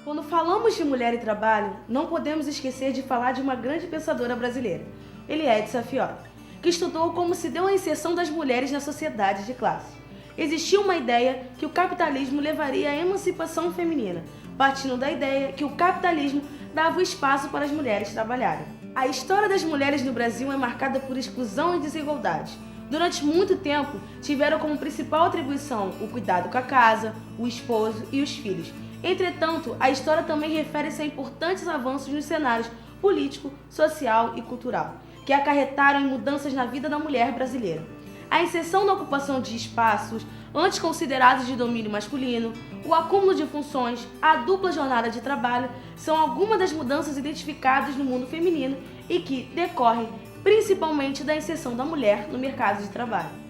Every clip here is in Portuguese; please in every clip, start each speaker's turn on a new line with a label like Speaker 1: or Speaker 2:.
Speaker 1: Quando falamos de mulher e trabalho, não podemos esquecer de falar de uma grande pensadora brasileira, Eliette Safioti, que estudou como se deu a inserção das mulheres na sociedade de classe. Existia uma ideia que o capitalismo levaria à emancipação feminina, partindo da ideia que o capitalismo dava o espaço para as mulheres trabalharem. A história das mulheres no Brasil é marcada por exclusão e desigualdade. Durante muito tempo, tiveram como principal atribuição o cuidado com a casa, o esposo e os filhos. Entretanto, a história também refere-se a importantes avanços nos cenários político, social e cultural, que acarretaram em mudanças na vida da mulher brasileira. A inserção na ocupação de espaços antes considerados de domínio masculino, o acúmulo de funções, a dupla jornada de trabalho são algumas das mudanças identificadas no mundo feminino e que decorrem principalmente da inserção da mulher no mercado de trabalho.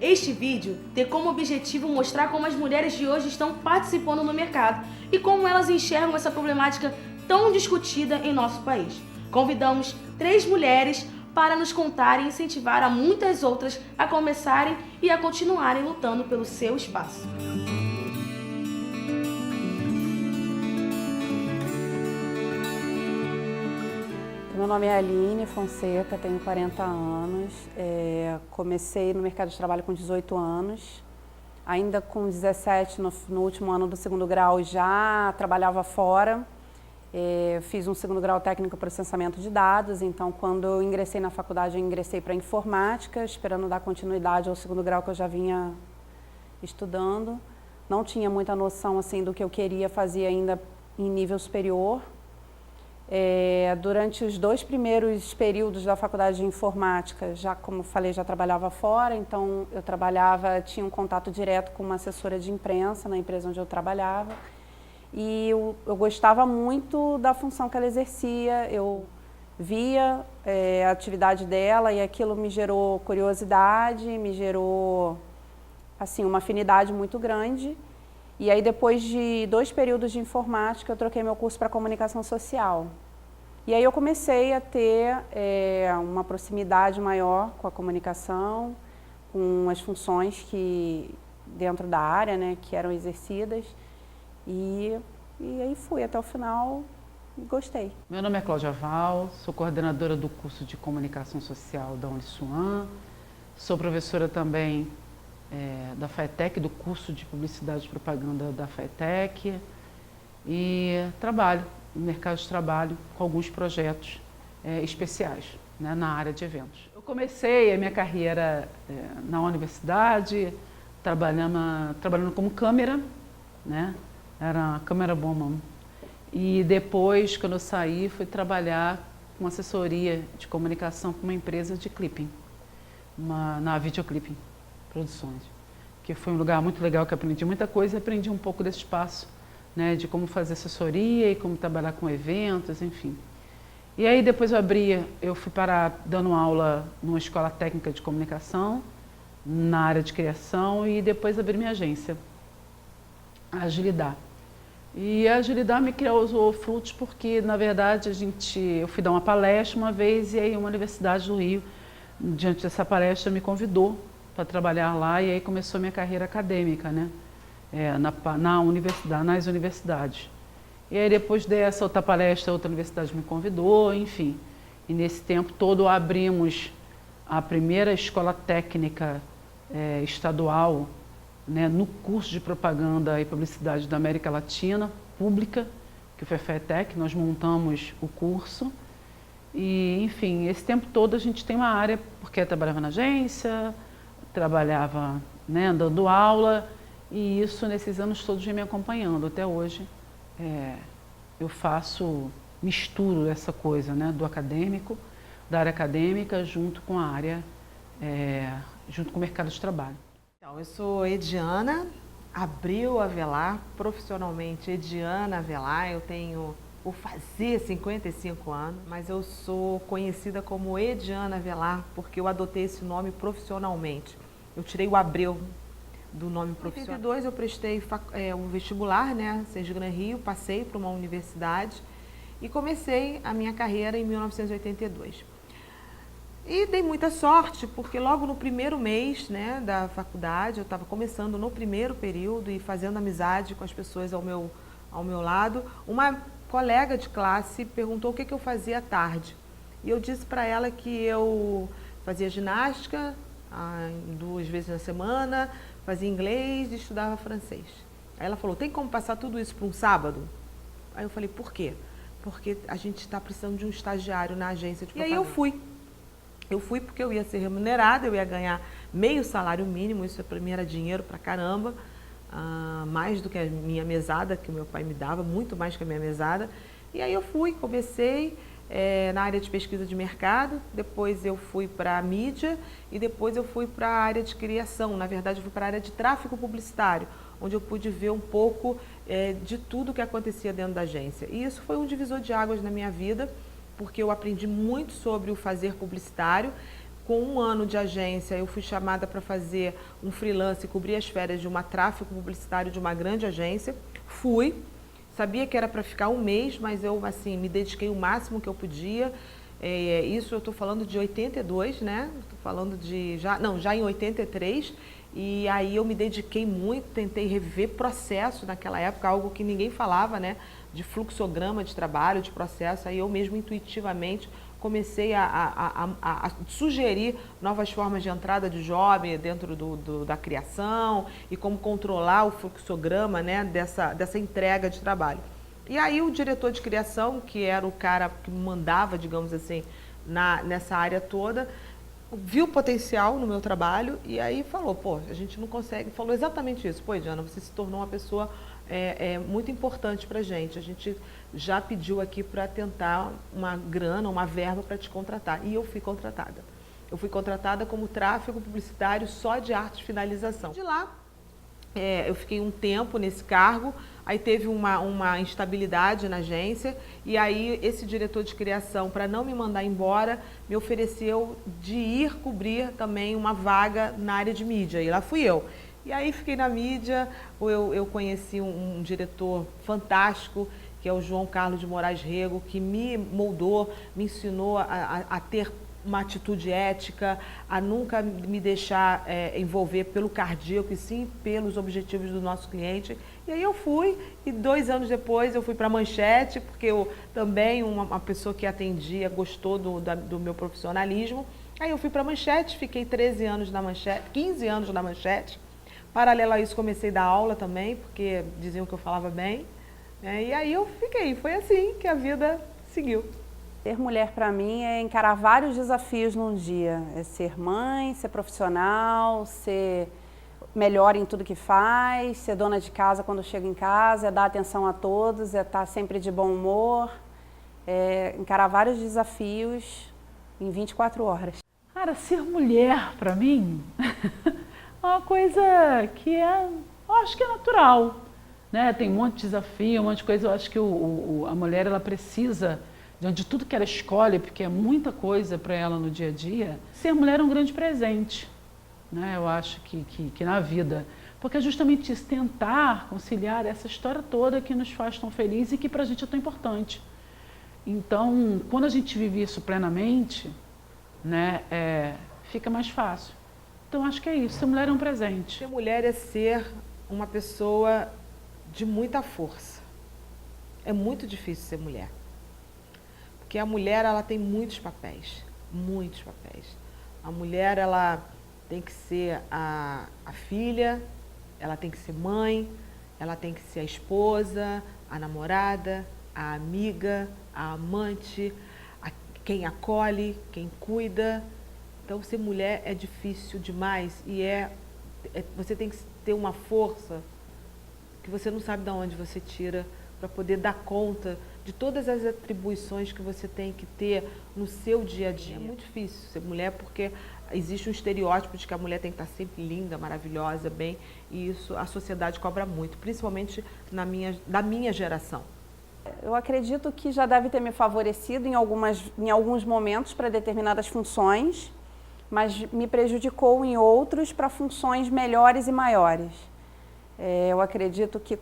Speaker 1: Este vídeo tem como objetivo mostrar como as mulheres de hoje estão participando no mercado e como elas enxergam essa problemática tão discutida em nosso país. Convidamos 3 mulheres para nos contarem e incentivar a muitas outras a começarem e a continuarem lutando pelo seu espaço.
Speaker 2: Meu nome é Aline Fonseca, tenho 40 anos, comecei no mercado de trabalho com 18 anos, ainda com 17, no último ano do segundo grau, já trabalhava fora, fiz um segundo grau técnico em processamento de dados, então quando eu ingressei na faculdade, eu ingressei para informática, esperando dar continuidade ao segundo grau que eu já vinha estudando, não tinha muita noção assim, do que eu queria fazer ainda em nível superior. Durante os 2 primeiros períodos da faculdade de informática, já como falei, já trabalhava fora, então eu tinha um contato direto com uma assessora de imprensa na empresa onde eu trabalhava e eu gostava muito da função que ela exercia, eu via a atividade dela e aquilo me gerou curiosidade, me gerou assim, uma afinidade muito grande. E aí, depois de 2 períodos de informática, eu troquei meu curso para comunicação social. E aí eu comecei a ter uma proximidade maior com a comunicação, com as funções que dentro da área, né, que eram exercidas. E aí fui até o final e gostei.
Speaker 3: Meu nome é Cláudia Val, sou coordenadora do curso de comunicação social da Uniswan, sou professora também da FATEC, do curso de Publicidade e Propaganda da FATEC e trabalho no mercado de trabalho com alguns projetos especiais, né, na área de eventos. Eu comecei a minha carreira na universidade, trabalhando como câmera, né, era camerawoman. E depois, quando eu saí, fui trabalhar com assessoria de comunicação com uma empresa de clipping, na Videoclipping Produções, que foi um lugar muito legal que eu aprendi muita coisa, aprendi um pouco desse espaço, né, de como fazer assessoria e como trabalhar com eventos, enfim. E aí depois eu fui parar dando aula numa escola técnica de comunicação, na área de criação, e depois abri minha agência, a Agilidade. E a Agilidade me criou frutos porque, na verdade, eu fui dar uma palestra uma vez e aí uma universidade do Rio, diante dessa palestra, me convidou para trabalhar lá e aí começou a minha carreira acadêmica, né? Nas universidades. E aí depois dessa outra palestra, outra universidade me convidou, enfim. E nesse tempo todo abrimos a primeira escola técnica estadual, né, no curso de propaganda e publicidade da América Latina, pública, que foi a FATEC, nós montamos o curso. E, enfim, esse tempo todo a gente tem uma área, porque eu trabalhava na agência, trabalhava, né, dando aula, e isso nesses anos todos vem me acompanhando. Até hoje eu misturo essa coisa, né, da área acadêmica junto com a área, junto com o mercado de trabalho.
Speaker 4: Então, eu sou Ediana Abril Avelar, profissionalmente Ediana Avelar, vou fazer 55 anos, mas eu sou conhecida como Ediana Avelar porque eu adotei esse nome profissionalmente. Eu tirei o Abreu do nome profissional. Em 2002 eu prestei o vestibular, né, Sesc Gran Rio, passei para uma universidade e comecei a minha carreira em 1982. E dei muita sorte, porque logo no primeiro mês, né, da faculdade, eu estava começando no primeiro período e fazendo amizade com as pessoas ao ao meu lado, uma colega de classe perguntou o que eu fazia à tarde. E eu disse para ela que eu fazia ginástica 2 vezes na semana, fazia inglês e estudava francês. Aí ela falou, tem como passar tudo isso para um sábado? Aí eu falei, por quê? Porque a gente está precisando de um estagiário na agência de propaganda. E aí eu fui. Eu fui porque eu ia ser remunerada, eu ia ganhar meio salário mínimo, isso para mim era dinheiro pra caramba, mais do que a minha mesada, que o meu pai me dava, muito mais que a minha mesada. E aí eu fui, comecei na área de pesquisa de mercado, depois eu fui para a mídia e depois eu fui para a área de criação. Na verdade, eu fui para a área de tráfego publicitário, onde eu pude ver um pouco de tudo que acontecia dentro da agência. E isso foi um divisor de águas na minha vida, porque eu aprendi muito sobre o fazer publicitário. Com 1 ano de agência, eu fui chamada para fazer um freelance e cobrir as férias de uma tráfego publicitário de uma grande agência. Fui, sabia que era para ficar 1 mês, mas eu assim me dediquei o máximo que eu podia. Isso eu estou falando de 82, né? Estou falando de já em 83. E aí eu me dediquei muito, tentei rever processo naquela época, algo que ninguém falava, né? De fluxograma de trabalho, de processo. Aí eu mesmo intuitivamente comecei a sugerir novas formas de entrada de job dentro da criação e como controlar o fluxograma, né, dessa entrega de trabalho. E aí o diretor de criação, que era o cara que mandava, digamos assim, nessa área toda, viu o potencial no meu trabalho e aí falou, pô, a gente não consegue, falou exatamente isso, pô, Ediana, você se tornou uma pessoa muito importante pra gente, a gente já pediu aqui para tentar uma grana, uma verba para te contratar, e eu fui contratada. Eu fui contratada como tráfego publicitário só de arte e finalização. De lá, eu fiquei um tempo nesse cargo, aí teve uma instabilidade na agência, e aí esse diretor de criação, para não me mandar embora, me ofereceu de ir cobrir também uma vaga na área de mídia, e lá fui eu. E aí fiquei na mídia, eu conheci um diretor fantástico, que é o João Carlos de Moraes Rego, que me moldou, me ensinou a ter uma atitude ética, a nunca me deixar envolver pelo cardíaco e sim pelos objetivos do nosso cliente. E aí eu fui, e 2 anos depois eu fui para a Manchete, porque eu também, uma pessoa que atendia, gostou do meu profissionalismo. Aí eu fui para a Manchete, fiquei 13 anos na Manchete, 15 anos na Manchete. Paralelo a isso comecei a dar aula também, porque diziam que eu falava bem. E aí eu fiquei, foi assim que a vida seguiu.
Speaker 2: Ser mulher para mim é encarar vários desafios num dia. É ser mãe, ser profissional, ser melhor em tudo que faz, ser dona de casa quando chega em casa, é dar atenção a todos, é estar sempre de bom humor, é encarar vários desafios em 24 horas.
Speaker 3: Cara, ser mulher para mim é uma coisa que eu acho que é natural, né? Tem um monte de desafio, um monte de coisa. Eu acho que a mulher ela precisa de tudo que ela escolhe, porque é muita coisa para ela no dia a dia. Ser mulher é um grande presente, né? Eu acho que na vida, porque é justamente isso, tentar conciliar essa história toda que nos faz tão felizes e que para a gente é tão importante. Então, quando a gente vive isso plenamente, né, fica mais fácil. Então, acho que é isso, ser mulher é um presente.
Speaker 4: Ser mulher é ser uma pessoa de muita força. É muito difícil ser mulher. Porque a mulher, ela tem muitos papéis, muitos papéis. A mulher, ela tem que ser a filha, ela tem que ser mãe, ela tem que ser a esposa, a namorada, a amiga, a amante, quem acolhe, quem cuida. Então, ser mulher é difícil demais e você tem que ter uma força que você não sabe de onde você tira para poder dar conta de todas as atribuições que você tem que ter no seu dia a dia. É muito difícil ser mulher porque existe um estereótipo de que a mulher tem que estar sempre linda, maravilhosa, bem, e isso a sociedade cobra muito, principalmente da minha geração.
Speaker 2: Eu acredito que já deve ter me favorecido em alguns momentos para determinadas funções, mas me prejudicou em outros para funções melhores e maiores. Eu acredito que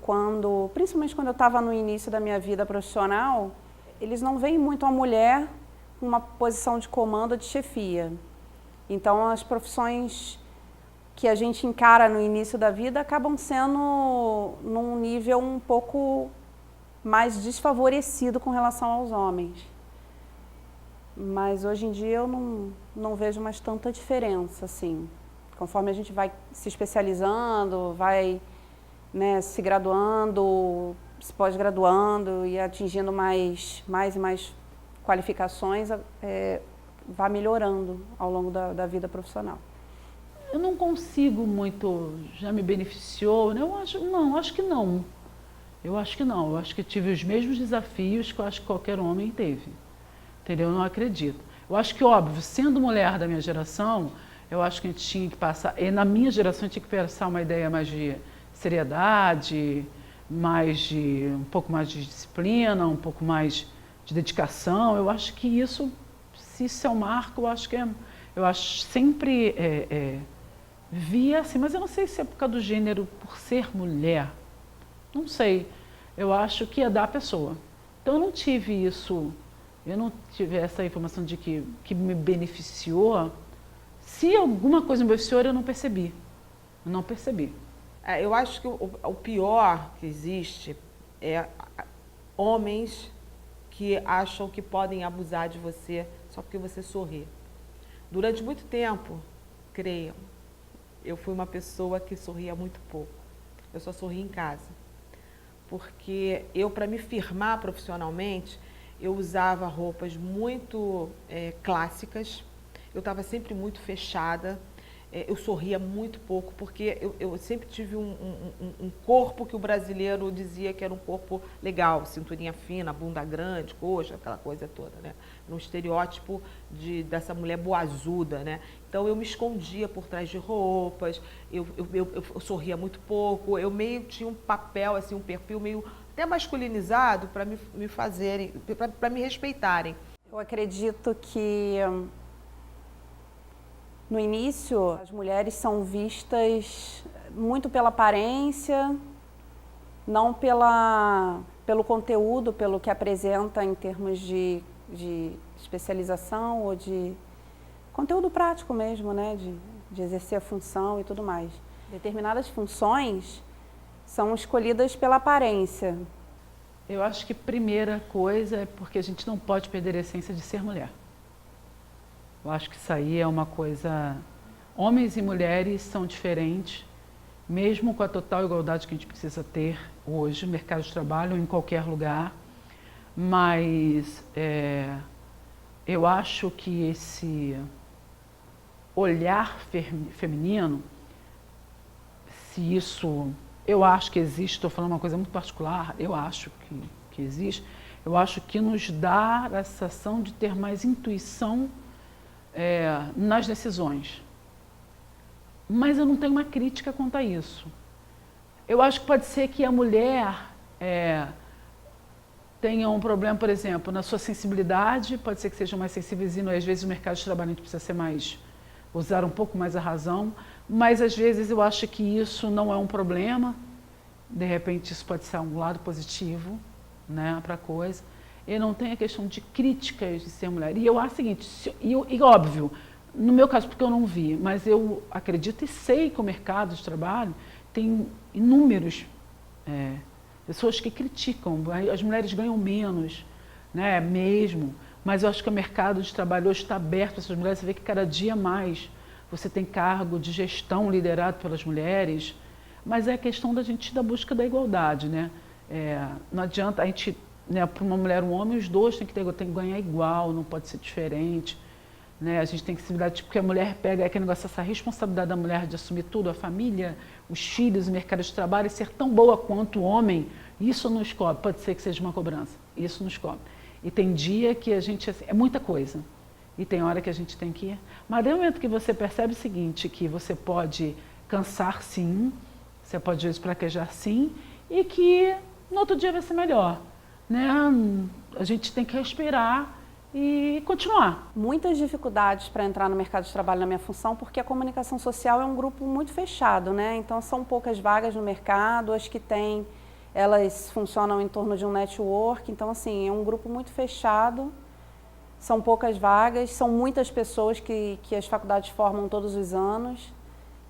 Speaker 2: principalmente quando eu estava no início da minha vida profissional, eles não veem muito a mulher numa posição de comando ou de chefia. Então, as profissões que a gente encara no início da vida acabam sendo num nível um pouco mais desfavorecido com relação aos homens. Mas hoje em dia eu não vejo mais tanta diferença, assim. Conforme a gente vai se especializando, vai, né, se graduando, se pós-graduando e atingindo mais e mais qualificações, vai melhorando ao longo da vida profissional.
Speaker 3: Eu não consigo muito, já me beneficiou, né? Acho que não. Eu acho que não. Eu acho que tive os mesmos desafios que eu acho que qualquer homem teve. Entendeu? Eu não acredito. Eu acho que, óbvio, sendo mulher da minha geração, eu acho que a gente tinha que passar, e na minha geração a gente tinha que passar uma ideia mais de seriedade, um pouco mais de disciplina, um pouco mais de dedicação. Eu acho que isso, se isso é um marco, eu acho sempre via assim, mas eu não sei se é por causa do gênero, por ser mulher. Não sei. Eu acho que é da pessoa. Então eu não tive isso. Eu não tive essa informação de que me beneficiou. Se alguma coisa me beneficiou, eu não percebi. Eu não percebi.
Speaker 4: Eu acho que o pior que existe é homens que acham que podem abusar de você só porque você sorri. Durante muito tempo, creiam, eu fui uma pessoa que sorria muito pouco. Eu só sorria em casa. Porque eu, para me firmar profissionalmente, eu usava roupas muito clássicas, eu estava sempre muito fechada, eu sorria muito pouco, porque eu sempre tive um corpo que o brasileiro dizia que era um corpo legal, cinturinha fina, bunda grande, coxa, aquela coisa toda, né? Um estereótipo dessa mulher boazuda, né? Então eu me escondia por trás de roupas, eu sorria muito pouco, eu meio tinha um papel, assim, um perfil meio até masculinizado para me fazerem, para me respeitarem.
Speaker 2: Eu acredito que no início as mulheres são vistas muito pela aparência, não pelo conteúdo, pelo que apresenta em termos de especialização ou de conteúdo prático mesmo, né? De exercer a função e tudo mais. Determinadas funções são escolhidas pela aparência.
Speaker 3: Eu acho que primeira coisa é porque a gente não pode perder a essência de ser mulher. Eu acho que isso aí é uma coisa... Homens e mulheres são diferentes, mesmo com a total igualdade que a gente precisa ter hoje no mercado de trabalho ou em qualquer lugar. Mas eu acho que esse olhar feminino, se isso... Eu acho que existe, estou falando uma coisa muito particular, eu acho que existe, eu acho que nos dá a sensação de ter mais intuição nas decisões. Mas eu não tenho uma crítica quanto a isso. Eu acho que pode ser que a mulher tenha um problema, por exemplo, na sua sensibilidade, pode ser que sejam mais sensíveis e às vezes o mercado de trabalho a gente precisa ser mais, usar um pouco mais a razão, mas às vezes eu acho que isso não é um problema, de repente isso pode ser um lado positivo, né, para a coisa. E não tem a questão de críticas de ser mulher. E eu acho o seguinte, e óbvio, no meu caso porque eu não vi, mas eu acredito e sei que o mercado de trabalho tem inúmeros pessoas que criticam, as mulheres ganham menos, né, mesmo, mas eu acho que o mercado de trabalho hoje está aberto para essas mulheres, você vê que cada dia mais você tem cargo de gestão liderado pelas mulheres, mas é a questão da busca da igualdade, né? Não adianta a gente, né, para uma mulher e um homem, os dois têm que ganhar igual, não pode ser diferente, né? A gente tem que se lidar, porque a mulher pega aquele negócio, essa responsabilidade da mulher de assumir tudo, a família, os filhos, o mercado de trabalho, e ser tão boa quanto o homem, isso nos cobre, pode ser que seja uma cobrança, isso nos cobre. E tem dia que a gente, assim, é muita coisa. E tem hora que a gente tem que ir. Mas no momento que você percebe o seguinte, que você pode cansar sim, você pode às vezes fraquejar sim, e que no outro dia vai ser melhor, né? A gente tem que respirar e continuar.
Speaker 2: Muitas dificuldades para entrar no mercado de trabalho na minha função, porque a comunicação social é um grupo muito fechado, né? Então são poucas vagas no mercado, as que tem, elas funcionam em torno de um network, então assim, é um grupo muito fechado. São poucas vagas, são muitas pessoas que as faculdades formam todos os anos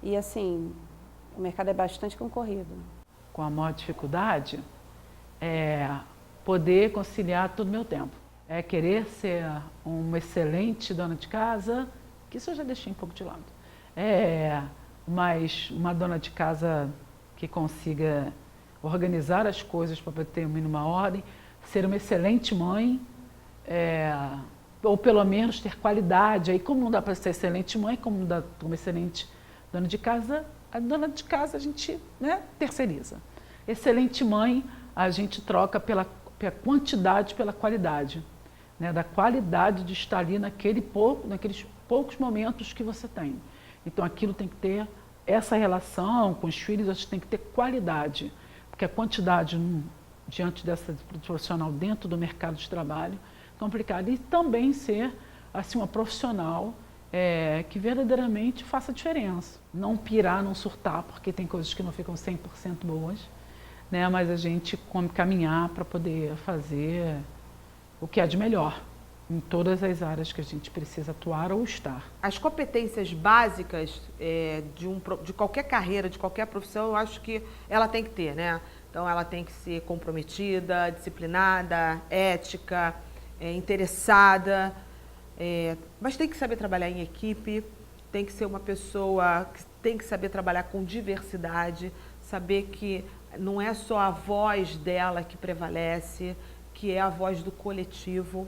Speaker 2: e, assim, o mercado é bastante concorrido.
Speaker 3: Com a maior dificuldade, poder conciliar todo o meu tempo. É querer ser uma excelente dona de casa, que isso eu já deixei um pouco de lado. Mas uma dona de casa que consiga organizar as coisas para ter uma mínima ordem, ser uma excelente mãe, ou pelo menos ter qualidade. Aí como não dá para ser excelente mãe, como não dá para uma excelente dona de casa, a dona de casa a gente, né, terceiriza. Excelente mãe a gente troca pela quantidade pela qualidade, né, da qualidade de estar ali naqueles poucos momentos que você tem. Então aquilo tem que ter, essa relação com os filhos, a gente tem que ter qualidade, porque a quantidade diante dessa profissional dentro do mercado de trabalho é complicado. E também ser assim, uma profissional que verdadeiramente faça diferença. Não pirar, não surtar, porque tem coisas que não ficam 100% boas, né? Mas a gente caminhar para poder fazer o que há de melhor em todas as áreas que a gente precisa atuar ou estar.
Speaker 4: As competências básicas de qualquer carreira, de qualquer profissão, eu acho que ela tem que ter, né? Então ela tem que ser comprometida, disciplinada, ética, interessada, mas tem que saber trabalhar em equipe, tem que ser uma pessoa que tem que saber trabalhar com diversidade, saber que não é só a voz dela que prevalece, que é a voz do coletivo.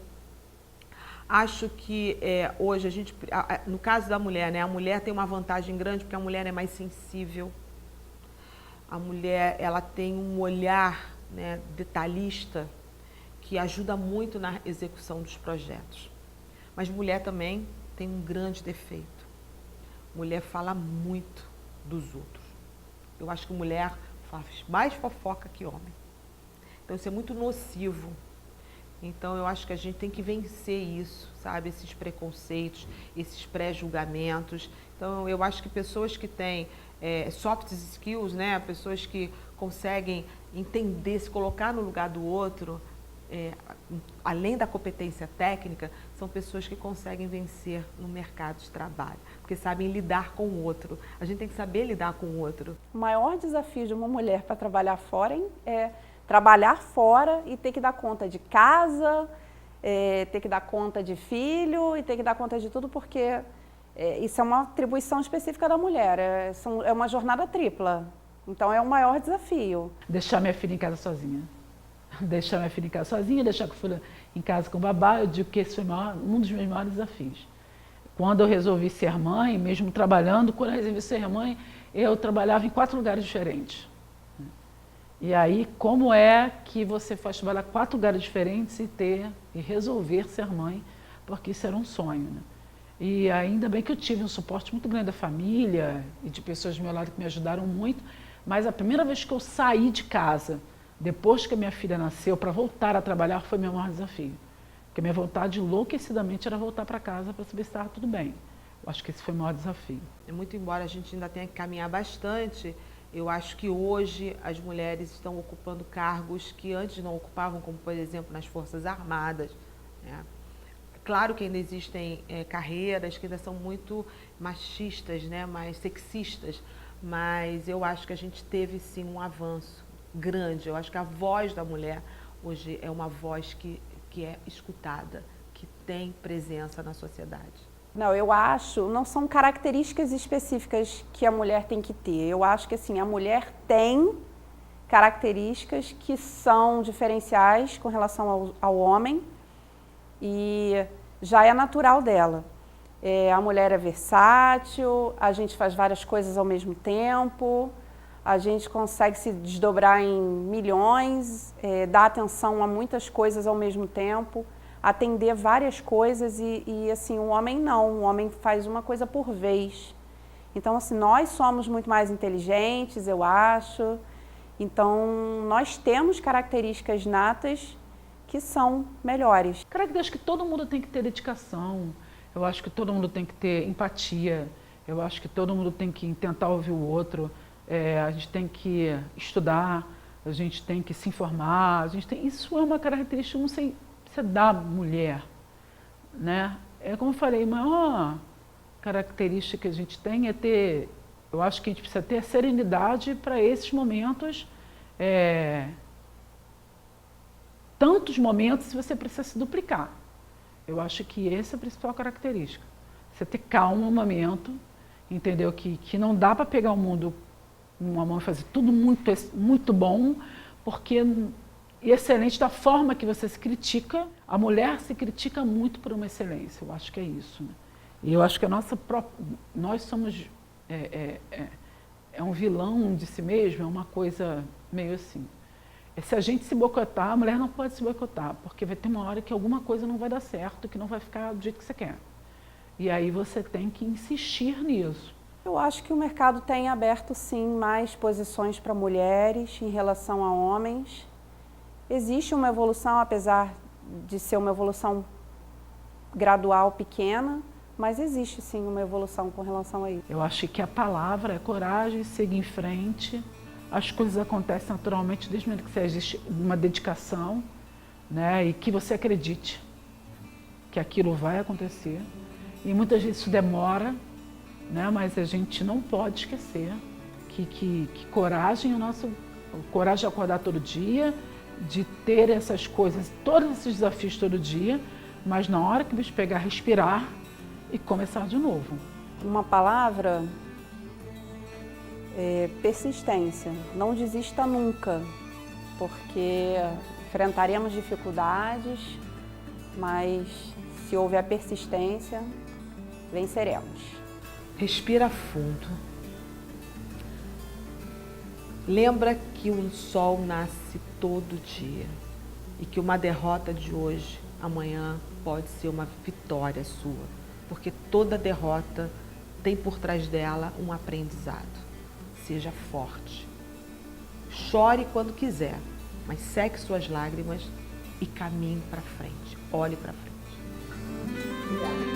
Speaker 4: Acho que hoje a gente, no caso da mulher, né, a mulher tem uma vantagem grande porque a mulher é mais sensível. A mulher, ela tem um olhar, né, detalhista que ajuda muito na execução dos projetos. Mas mulher também tem um grande defeito. Mulher fala muito dos outros. Eu acho que mulher faz mais fofoca que homem. Então isso é muito nocivo. Então eu acho que a gente tem que vencer isso, sabe? Esses preconceitos, esses pré-julgamentos. Então eu acho que pessoas que têm soft skills, né? Pessoas que conseguem entender, se colocar no lugar do outro, além da competência técnica, são pessoas que conseguem vencer no mercado de trabalho, porque sabem lidar com o outro. A gente tem que saber lidar com o outro.
Speaker 2: O maior desafio de uma mulher para trabalhar fora é trabalhar fora e ter que dar conta de casa, ter que dar conta de filho e ter que dar conta de tudo, porque isso é uma atribuição específica da mulher, é uma jornada tripla. Então é o maior desafio.
Speaker 3: Deixar minha filha em casa sozinha. Deixar minha filha em casa sozinha, deixar a filha em casa com o babá, eu digo que esse foi um dos meus maiores desafios. Quando eu resolvi ser mãe, mesmo trabalhando, quando eu resolvi ser mãe, eu trabalhava em 4 lugares diferentes. E aí, como é que você faz trabalhar 4 lugares diferentes e resolver ser mãe? Porque isso era um sonho, né? E ainda bem que eu tive um suporte muito grande da família e de pessoas do meu lado que me ajudaram muito, mas a primeira vez que eu saí de casa, depois que a minha filha nasceu, para voltar a trabalhar, foi meu maior desafio. Porque a minha vontade enlouquecidamente era voltar para casa para saber se estava tudo bem. Eu acho que esse foi o maior desafio.
Speaker 4: Muito embora a gente ainda tenha que caminhar bastante, eu acho que hoje as mulheres estão ocupando cargos que antes não ocupavam, como por exemplo nas Forças Armadas, né? Claro que ainda existem carreiras que ainda são muito machistas, né? Mais sexistas, mas eu acho que a gente teve sim um avanço grande. Eu acho que a voz da mulher hoje é uma voz que é escutada, que tem presença na sociedade.
Speaker 2: Não, eu acho, não são características específicas que a mulher tem que ter. Eu acho que assim, a mulher tem características que são diferenciais com relação ao homem e já é natural dela. A mulher é versátil, a gente faz várias coisas ao mesmo tempo, a gente consegue se desdobrar em milhões, dar atenção a muitas coisas ao mesmo tempo, atender várias coisas e assim, o homem não, o homem faz uma coisa por vez. Então, assim, nós somos muito mais inteligentes, eu acho, então nós temos características natas que são melhores.
Speaker 3: Eu acho que todo mundo tem que ter dedicação, eu acho que todo mundo tem que ter empatia, eu acho que todo mundo tem que tentar ouvir o outro, a gente tem que estudar, a gente tem que se informar, isso é uma característica, não sei se é da mulher, né? É como eu falei, a maior característica que a gente tem é ter, eu acho que a gente precisa ter serenidade para esses momentos tantos momentos se você precisa se duplicar. Eu acho que essa é a principal característica. Você ter calma no momento, entendeu? Que não dá para pegar o mundo numa mão e fazer tudo muito bom, porque excelente da forma que você se critica. A mulher se critica muito por uma excelência, eu acho que é isso, né? E eu acho que nós somos um vilão de si mesmo, é uma coisa meio assim. Se a gente se boicotar, a mulher não pode se boicotar, porque vai ter uma hora que alguma coisa não vai dar certo, que não vai ficar do jeito que você quer. E aí você tem que insistir nisso.
Speaker 2: Eu acho que o mercado tem aberto, sim, mais posições para mulheres em relação a homens. Existe uma evolução, apesar de ser uma evolução gradual, pequena, mas existe, sim, uma evolução com relação a isso.
Speaker 3: Eu acho que a palavra é coragem, seguir em frente. As coisas acontecem naturalmente desde que existe uma dedicação, né? E que você acredite que aquilo vai acontecer. E muitas vezes isso demora, né? Mas a gente não pode esquecer que coragem é coragem de acordar todo dia, de ter essas coisas, todos esses desafios todo dia, mas na hora que o bicho pegar, respirar e começar de novo.
Speaker 2: Uma palavra é persistência. Não desista nunca, porque enfrentaremos dificuldades, mas se houver persistência, venceremos.
Speaker 4: Respira fundo. Lembra que o sol nasce todo dia e que uma derrota de hoje, amanhã, pode ser uma vitória sua, porque toda derrota tem por trás dela um aprendizado. Seja forte. Chore quando quiser, mas seque suas lágrimas e caminhe para frente. Olhe para frente. Obrigada.